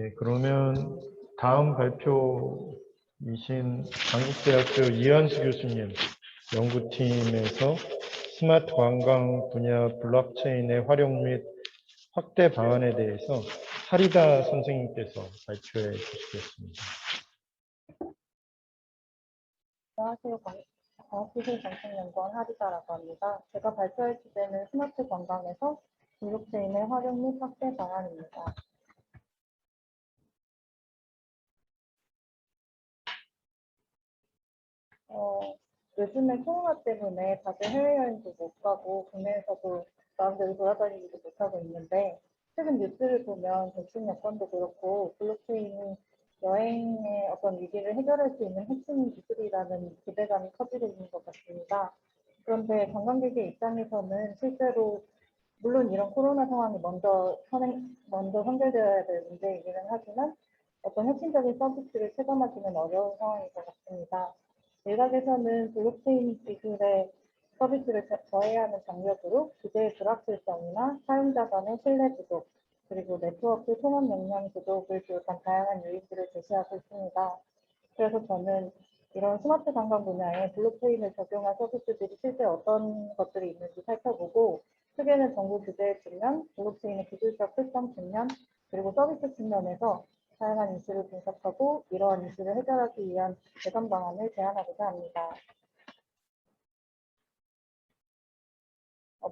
네, 그러면 다음 발표이신 한국대학교 이한수 교수님 연구팀에서 스마트 관광 분야 블록체인의 활용 및 확대 방안에 대해서 하리다 선생님께서 발표해 주시겠습니다. 안녕하세요. 과학기술정책연구원 하리다라고 합니다. 제가 발표할 주제는 스마트 관광에서 블록체인의 활용 및 확대 방안입니다. 요즘에 코로나 때문에 다들 해외여행도 못 가고 국내에서도 마음대로 돌아다니지도 못하고 있는데 최근 뉴스를 보면 백신 여건도 그렇고 블록체인이 여행의 어떤 위기를 해결할 수 있는 핵심 기술이라는 기대감이 커지고 있는 것 같습니다. 그런데 관광객의 입장에서는 실제로 물론 이런 코로나 상황이 먼저 선결되어야 될 문제이기는 하지만 어떤 핵심적인 서비스를 체감하기는 어려운 상황인 것 같습니다. 일각에서는 블록체인 기술의 서비스를 저해야 하는 장벽으로 기대의 불확실성이나 사용자 간의 신뢰 부족, 그리고 네트워크 통합 역량 부족을 비롯한 다양한 요인들을 제시하고 있습니다. 그래서 저는 이런 스마트 관광 분야에 블록체인을 적용한 서비스들이 실제 어떤 것들이 있는지 살펴보고 크게는 정부 규제 측면, 블록체인의 기술적 특성 측면, 그리고 서비스 측면에서 다양한 이슈를 분석하고 이러한 이슈를 해결하기 위한 개선 방안을 제안하고자 합니다.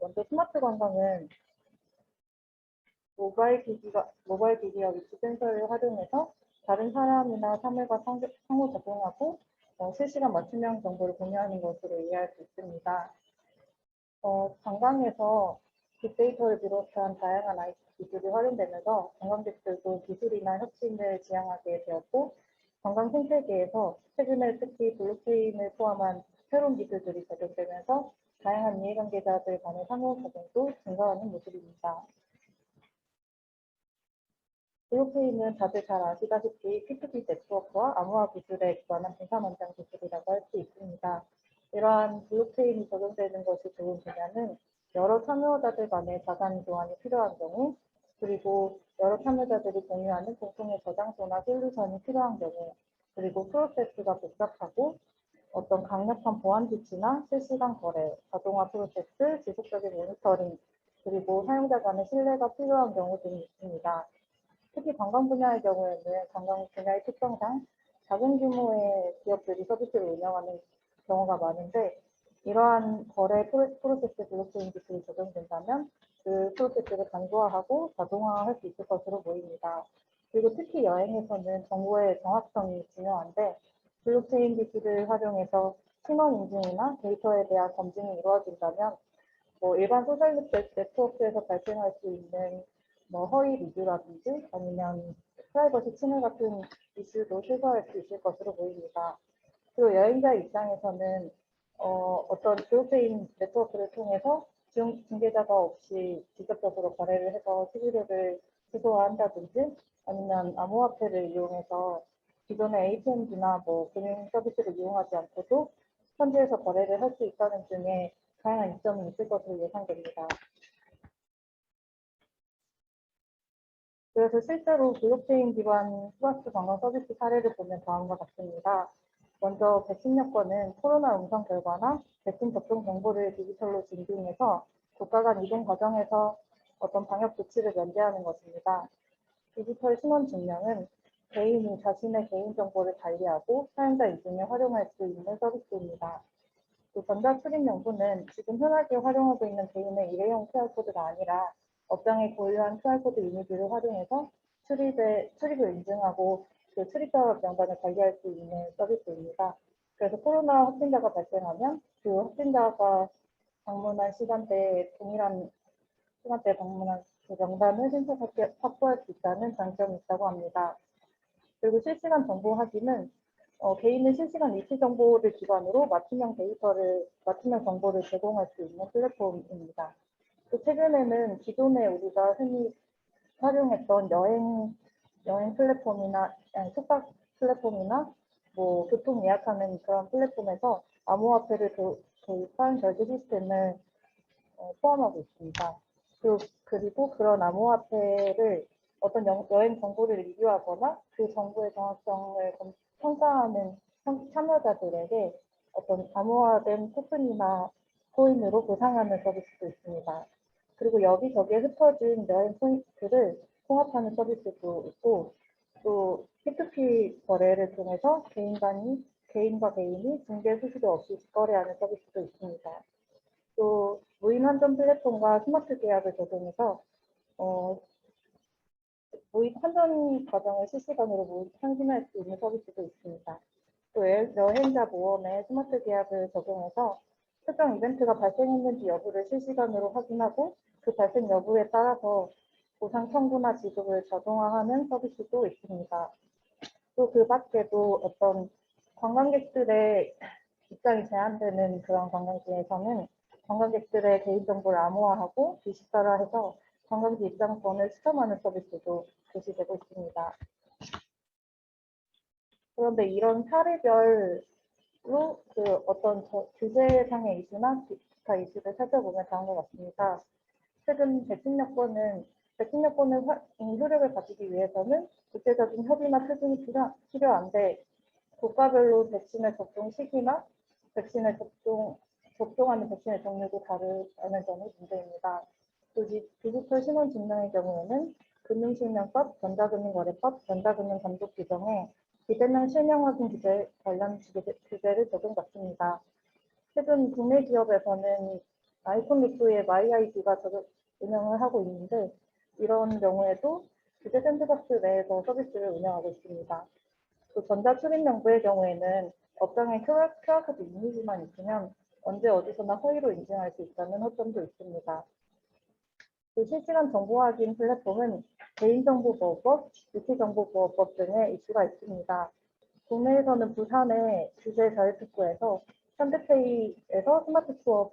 먼저 스마트 관광은 모바일 기기와 위치 센서를 활용해서 다른 사람이나 사물과 상호작용하고 실시간 맞춤형 정보를 공유하는 것으로 이해할 수 있습니다. 관광에서 빅데이터를 비롯한 다양한 IT 기술이 활용되면서 관광객들도 기술이나 혁신을 지향하게 되었고 관광 생태계에서 최근에 특히 블록체인을 포함한 새로운 기술들이 적용되면서 다양한 이해관계자들 간의 상호작용도 증가하는 모습입니다. 블록체인은 다들 잘 아시다시피 P2P 네트워크와 암호화 기술에 기반한 분산원장 기술이라고 할 수 있습니다. 이러한 블록체인이 적용되는 것이 좋은 분야는 여러 참여자들 간의 자산 교환이 필요한 경우, 그리고 여러 참여자들이 공유하는 공통의 저장소나 솔루션이 필요한 경우, 그리고 프로세스가 복잡하고 어떤 강력한 보안 조치나 실시간 거래, 자동화 프로세스, 지속적인 모니터링, 그리고 사용자 간의 신뢰가 필요한 경우 등이 있습니다. 특히 관광 분야의 경우에는 관광 분야의 특성상 작은 규모의 기업들이 서비스를 운영하는 경우가 많은데 이러한 거래 프로세스 블록체인 기술이 적용된다면 그 프로세스를 간소화하고 자동화할 수 있을 것으로 보입니다. 그리고 특히 여행에서는 정보의 정확성이 중요한데 블록체인 기술을 활용해서 신원 인증이나 데이터에 대한 검증이 이루어진다면 일반 소셜 네트워크에서 발생할 수 있는 허위 리뷰라든지 아니면 프라이버시 침해 같은 이슈도 최소화할 수 있을 것으로 보입니다. 그리고 여행자 입장에서는 어떤 블록체인 네트워크를 통해서 중개자가 없이 직접적으로 거래를 해서 수수료를 최소화한다든지 아니면 암호화폐를 이용해서 기존의 ATM기나 금융 서비스를 이용하지 않고도 현지에서 거래를 할 수 있다는 등의 다양한 이점이 있을 것으로 예상됩니다. 그래서 실제로 블록체인 기반 스마트 관광 서비스 사례를 보면 다음과 같습니다. 먼저 백신 여권은 코로나 음성 결과나 백신 접종 정보를 디지털로 증빙해서 국가 간 이동 과정에서 어떤 방역 조치를 면제하는 것입니다. 디지털 신원 증명은 개인이 자신의 개인정보를 관리하고 사용자 인증에 활용할 수 있는 서비스입니다. 전자 출입 명부는 지금 흔하게 활용하고 있는 개인의 일회용 QR코드가 아니라 업장에 고유한 QR코드 이미지를 활용해서 출입을 인증하고 그 출입자 명단을 관리할 수 있는 서비스입니다. 그래서 코로나 확진자가 발생하면 그 확진자가 방문한 시간대에 동일한 시간대에 방문한 그 명단을 신속하게 확보할 수 있다는 장점이 있다고 합니다. 그리고 실시간 정보 확인은 개인의 실시간 위치 정보를 기반으로 맞춤형 정보를 제공할 수 있는 플랫폼입니다. 또 최근에는 기존에 우리가 흔히 활용했던 여행 플랫폼이나 숙박 플랫폼이나 교통 예약하는 그런 플랫폼에서 암호화폐를 도입한 결제 시스템을 포함하고 있습니다. 그리고 그런 암호화폐를 어떤 여행 정보를 리뷰하거나 그 정보의 정확성을 평가하는 참여자들에게 어떤 암호화된 토큰이나 코인으로 보상하는 서비스도 있습니다. 그리고 여기저기에 흩어진 여행 포인트를 통합하는 서비스도 있고, 또 P2P 거래를 통해서 개인과 개인이 중개 수수료 없이 거래하는 서비스도 있습니다. 또 무인 환전 플랫폼과 스마트 계약을 적용해서 무인 환전 과정을 실시간으로 상심할 수 있는 서비스도 있습니다. 또 여행자 보험에 스마트 계약을 적용해서 특정 이벤트가 발생했는지 여부를 실시간으로 확인하고 그 발생 여부에 따라서 보상 청구나 지급을 자동화하는 서비스도 있습니다. 또 그 밖에도 어떤 관광객들의 입장이 제한되는 그런 관광지에서는 관광객들의 개인정보를 암호화하고 비식별화해서 관광지 입장권을 수정하는 서비스도 제시되고 있습니다. 그런데 이런 사례별로 어떤 규제상의 이슈나 기타 이슈를 살펴보면 다음과 같습니다. 최근 백신 여권의 효력을 가지기 위해서는 구체적인 협의나 표준이 필요한데 국가별로 백신의 접종 시기나 접종하는 백신의 종류도 다르다는 점이 문제입니다. 디지털 신원 증명의 경우에는 금융실명법, 전자금융거래법, 전자금융감독 규정에 비대면 실명 확인 규제 관련 규제를 적용받습니다. 최근 국내 기업에서는 아이폰 리프의 마이아이디가 운영을 하고 있는데 이런 경우에도 규제 샌드박스 내에서 서비스를 운영하고 있습니다. 또 전자출입명부의 경우에는 업장에 QR코드 이미지만 있으면 언제 어디서나 허위로 인증할 수 있다는 허점도 있습니다. 또 실시간 정보 확인 플랫폼은 개인정보보호법, 위치정보보호법 등의 이슈가 있습니다. 국내에서는 부산의 규제자유특구에서 현대페이에서 스마트 투어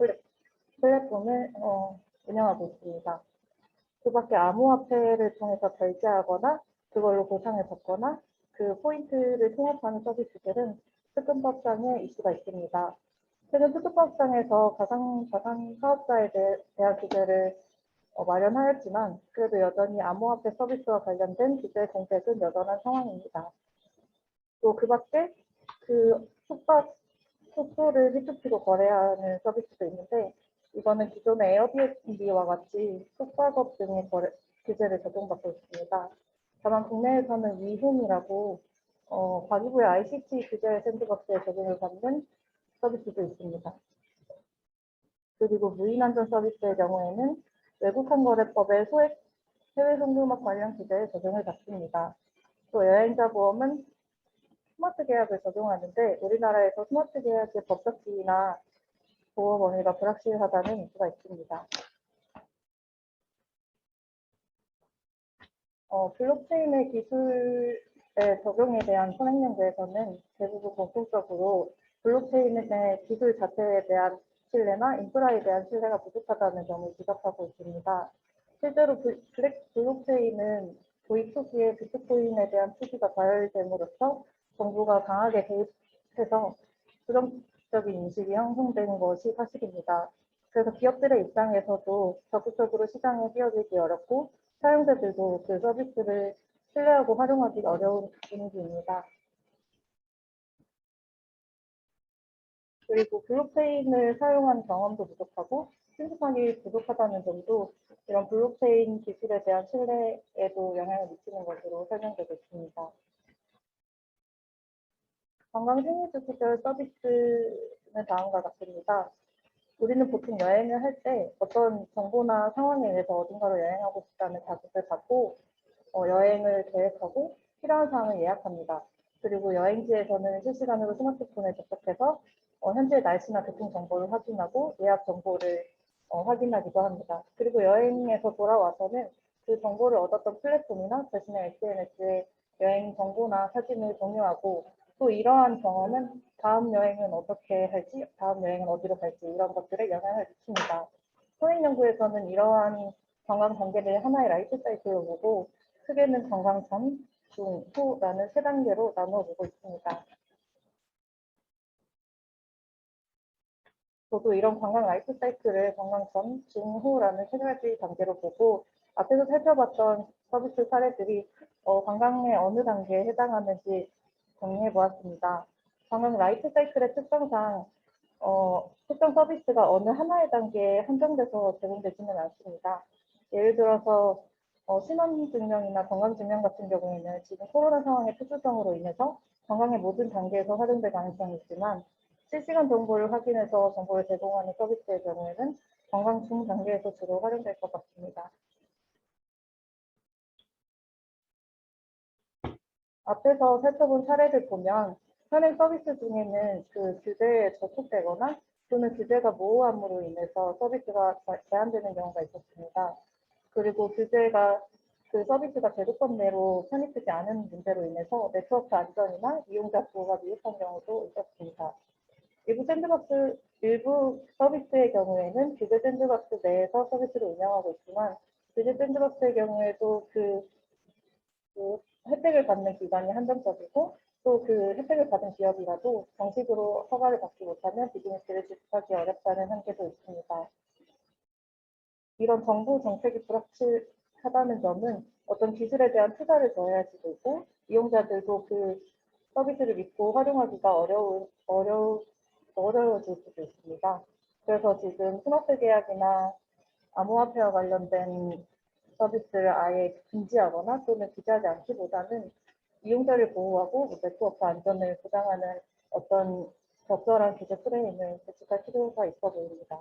플랫폼을 운영하고 있습니다. 그 밖에 암호화폐를 통해서 결제하거나 그걸로 보상을 받거나 그 포인트를 통합하는 서비스들은 특근법상의 이슈가 있습니다. 최근 특근법상에서 가상 사업자에 대한 규제를 마련하였지만 그래도 여전히 암호화폐 서비스와 관련된 규제 공백은 여전한 상황입니다. 또 그 밖에 그 숙소를 P2P로 거래하는 서비스도 있는데 이거는 기존의 에어비앤비와 같이 숙박업 등의 규제를 적용받고 있습니다. 다만 국내에서는 위홈이라고 과기부의 ICT 규제 샌드박스에 적용을 받는 서비스도 있습니다. 그리고 무인안전 서비스의 경우에는 외국항거래법의 소액 해외 송금업 관련 규제에 적용을 받습니다. 또 여행자 보험은 스마트 계약을 적용하는데 우리나라에서 스마트 계약의 법적 지위나 보호 범위가 불확실하다는 이슈가 있습니다. 블록체인의 기술의 적용에 대한 선행연구에서는 대부분 공통적으로 블록체인의 기술 자체에 대한 신뢰나 인프라에 대한 신뢰가 부족하다는 점을 지적하고 있습니다. 실제로 블록체인은 도입 초기에 비트코인에 대한 투기가 과열됨으로써 정부가 강하게 개입해서 부정적인 인식이 형성된 것이 사실입니다. 그래서 기업들의 입장에서도 적극적으로 시장에 뛰어들기 어렵고 사용자들도 그 서비스를 신뢰하고 활용하기 어려운 분위기입니다. 그리고 블록체인을 사용한 경험도 부족하고 친숙함이 부족하다는 점도 이런 블록체인 기술에 대한 신뢰에도 영향을 미치는 것으로 설명되고 있습니다. 관광생활주 시절 서비스는 다음과 같습니다. 우리는 보통 여행을 할 때 어떤 정보나 상황에 의해서 어딘가로 여행하고 싶다는 자극을 받고 여행을 계획하고 필요한 사항을 예약합니다. 그리고 여행지에서는 실시간으로 스마트폰에 접속해서 현재 날씨나 교통 정보를 확인하고 예약 정보를 확인하기도 합니다. 그리고 여행에서 돌아와서는 그 정보를 얻었던 플랫폼이나 자신의 SNS에 여행 정보나 사진을 공유하고 또 이러한 경험은 다음 여행은 어떻게 할지, 다음 여행은 어디로 갈지 이런 것들에 영향을 미칩니다. 소행 연구에서는 이러한 관광 단계를 하나의 라이프 사이클로 보고 크게는 관광 전, 중, 후라는 세 단계로 나누어 보고 있습니다. 저도 이런 관광 라이프 사이클을 관광 전, 중, 후라는 세 가지 단계로 보고 앞에서 살펴봤던 서비스 사례들이 관광의 어느 단계에 해당하는지 정리해 보았습니다. 관광 라이프 사이클의 특성상 특정 서비스가 어느 하나의 단계에 한정돼서 제공되지는 않습니다. 예를 들어서 신원증명이나 건강증명 같은 경우에는 지금 코로나 상황의 특수성으로 인해서 관광의 모든 단계에서 활용될 가능성이 있지만 실시간 정보를 확인해서 정보를 제공하는 서비스의 경우에는 관광 중 단계에서 주로 활용될 것 같습니다. 앞에서 살펴본 사례를 보면 현행 서비스 중에는 그 규제에 저촉되거나 또는 규제가 모호함으로 인해서 서비스가 제한되는 경우가 있었습니다. 그리고 규제가 그 서비스가 제도권 내로 편입되지 않은 문제로 인해서 네트워크 안전이나 이용자 보호가 미흡한 경우도 있었습니다. 일부 서비스의 경우에는 규제 샌드박스 내에서 서비스를 운영하고 있지만 규제 샌드박스의 경우에도 그 혜택을 받는 기관이 한정적이고 또 그 혜택을 받은 기업이라도 정식으로 허가를 받지 못하면 비즈니스를 지속하기 어렵다는 한계도 있습니다. 이런 정부 정책이 불확실하다는 점은 어떤 기술에 대한 투자를 더 해야 할 수도 있고 이용자들도 그 서비스를 믿고 활용하기가 어려워질 수도 있습니다. 그래서 지금 스마트 계약이나 암호화폐와 관련된 서비스를 아예 금지하거나 또는 규제하지 않기보다는 이용자를 보호하고 네트워크 안전을 보장하는 어떤 적절한 규제 프레임을 구축할 필요가 있어 보입니다.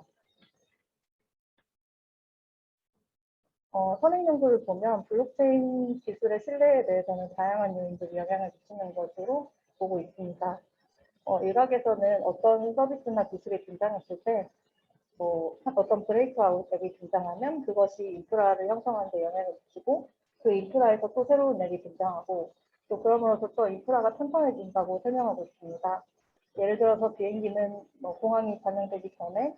선행 연구를 보면 블록체인 기술의 신뢰에 대해서는 다양한 요인들이 영향을 미치는 것으로 보고 있습니다. 일각에서는 어떤 서비스나 기술이 등장했을 때 어떤 브레이크아웃 앱이 등장하면 그것이 인프라를 형성하는 데 영향을 미치고 그 인프라에서 또 새로운 앱이 등장하고 또 그러므로서 또 인프라가 탄탄해진다고 설명하고 있습니다. 예를 들어서 비행기는 공항이 반영되기 전에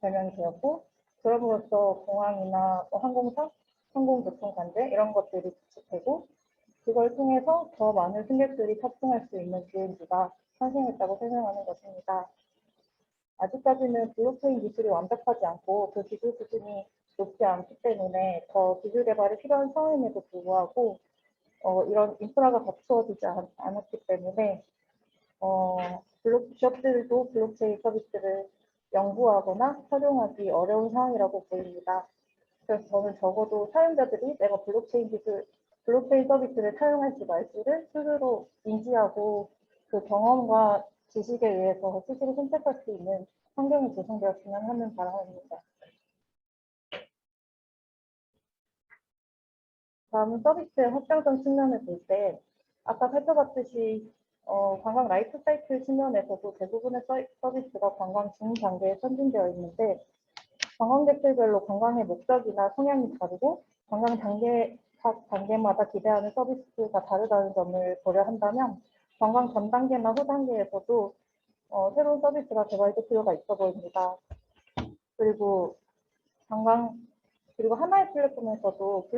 발명이 되었고 그럼으로써 공항이나 항공사, 항공교통관제 이런 것들이 구축되고 그걸 통해서 더 많은 승객들이 탑승할 수 있는 비행기가 탄생했다고 설명하는 것입니다. 아직까지는 블록체인 기술이 완벽하지 않고 그 기술 수준이 높지 않기 때문에 더 기술 개발이 필요한 상황임에도 불구하고 이런 인프라가 갖추어지지 않았기 때문에 기업들도 블록체인 서비스를 연구하거나 활용하기 어려운 상황이라고 보입니다. 그래서 저는 적어도 사용자들이 내가 블록체인 서비스를 사용할지 말지를 스스로 인지하고 그 경험과 지식에 의해서 스스로 선택할 수 있는 환경이 조성되었으면 하는 바람입니다. 다음은 서비스의 확장성 측면을 볼 때 아까 살펴봤듯이 관광 라이프 사이클 측면에서도 대부분의 서비스가 관광 중 단계에 선진되어 있는데 관광객들별로 관광의 목적이나 성향이 다르고 각 단계마다 기대하는 서비스가 다르다는 점을 고려한다면 관광 전 단계나 후 단계에서도 새로운 서비스가 개발될 필요가 있어 보입니다. 그리고 하나의 플랫폼에서도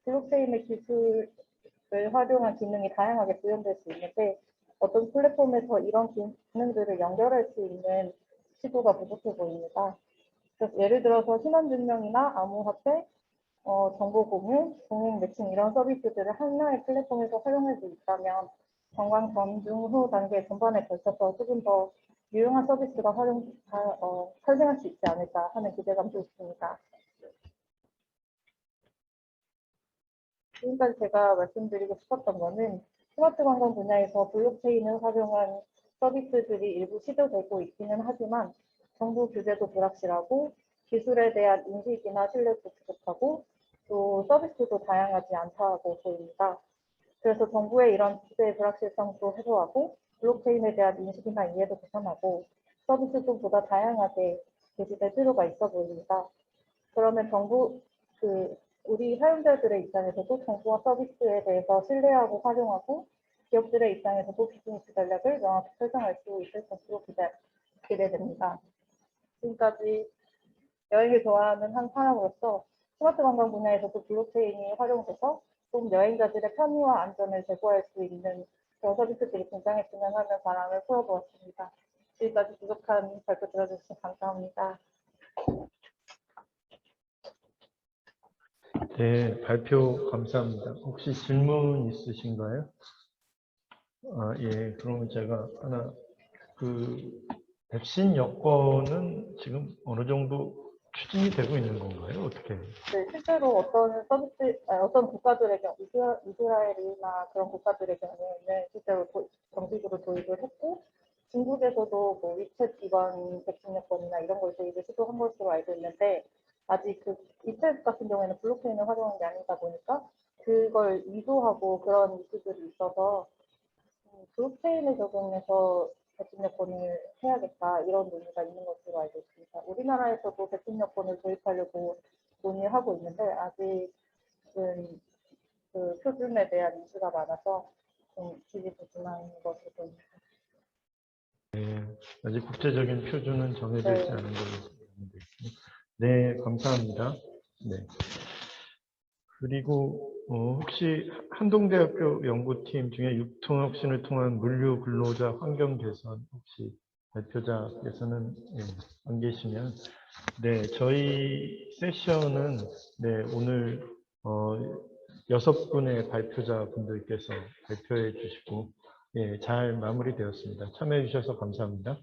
블록체인의 기술을 활용한 기능이 다양하게 구현될 수 있는데 어떤 플랫폼에서 이런 기능들을 연결할 수 있는 시도가 부족해 보입니다. 그래서 예를 들어서 신원증명이나 암호화폐, 정보 공유, 동행 매칭 이런 서비스들을 하나의 플랫폼에서 활용할 수 있다면 관광 전, 중, 후 단계 전반에 걸쳐서 조금 더 유용한 서비스가 탄생할 수 있지 않을까 하는 기대감도 있습니다. 지금까지 제가 말씀드리고 싶었던 거는 스마트 관광 분야에서 블록체인을 활용한 서비스들이 일부 시도되고 있기는 하지만 정부 규제도 불확실하고 기술에 대한 인식이나 신뢰도 부족하고 또 서비스도 다양하지 않다고 보입니다. 그래서 정부의 이런 규제의 불확실성도 해소하고 블록체인에 대한 인식이나 이해도 개선하고 서비스도 보다 다양하게 제시될 필요가 있어 보입니다. 그러면 우리 사용자들의 입장에서도 정부와 서비스에 대해서 신뢰하고 활용하고 기업들의 입장에서도 비즈니스 전략을 명확히 설정할 수 있을 것으로 기대됩니다. 지금까지 여행을 좋아하는 한 사람으로서 스마트 관광 분야에서도 블록체인이 활용돼서 좀 여행자들의 편의와 안전을 제고할 수 있는 그런 서비스들이 등장했으면 하는 바람을 풀어보았습니다. 지금까지 부족한 발표 들어주셔서 감사합니다. 네, 발표 감사합니다. 혹시 질문 있으신가요? 예, 그러면 제가 하나, 백신 여권은 지금 어느 정도 추진이 되고 있는 건가요? 어떻게? 네, 실제로 어떤 국가들의 경우, 이스라엘이나 그런 국가들의 경우에는 실제로 정식으로 도입을 했고, 중국에서도 뭐 위챗 기반 백신 여권이나 이런 걸 도입을 시도한 것으로 알고 있는데, 아직 그 위챗 같은 경우에는 블록체인을 활용한 게 아니다 보니까, 그걸 위조하고 그런 이슈들이 있어서, 블록체인을 적용해서 백신 여권을 해야겠다, 이런 논의가 있는 것으로 알고 있습니다. 우리나라에서도 백신 여권을 도입하려고 논의를 하고 있는데, 아직은 그 표준에 대한 이슈가 많아서 좀 지지부진한 것으로 보입니다. 아직 국제적인 표준은 정해져 있지 네. 않은 걸로 생각합니다. 네, 감사합니다. 네. 그리고 혹시 한동대학교 연구팀 중에 육통혁신을 통한 물류 근로자 환경 개선 혹시 발표자께서는 안 계시면 네, 저희 세션은 네, 오늘 6분의 발표자분들께서 발표해 주시고 예, 잘 마무리되었습니다. 참여해 주셔서 감사합니다.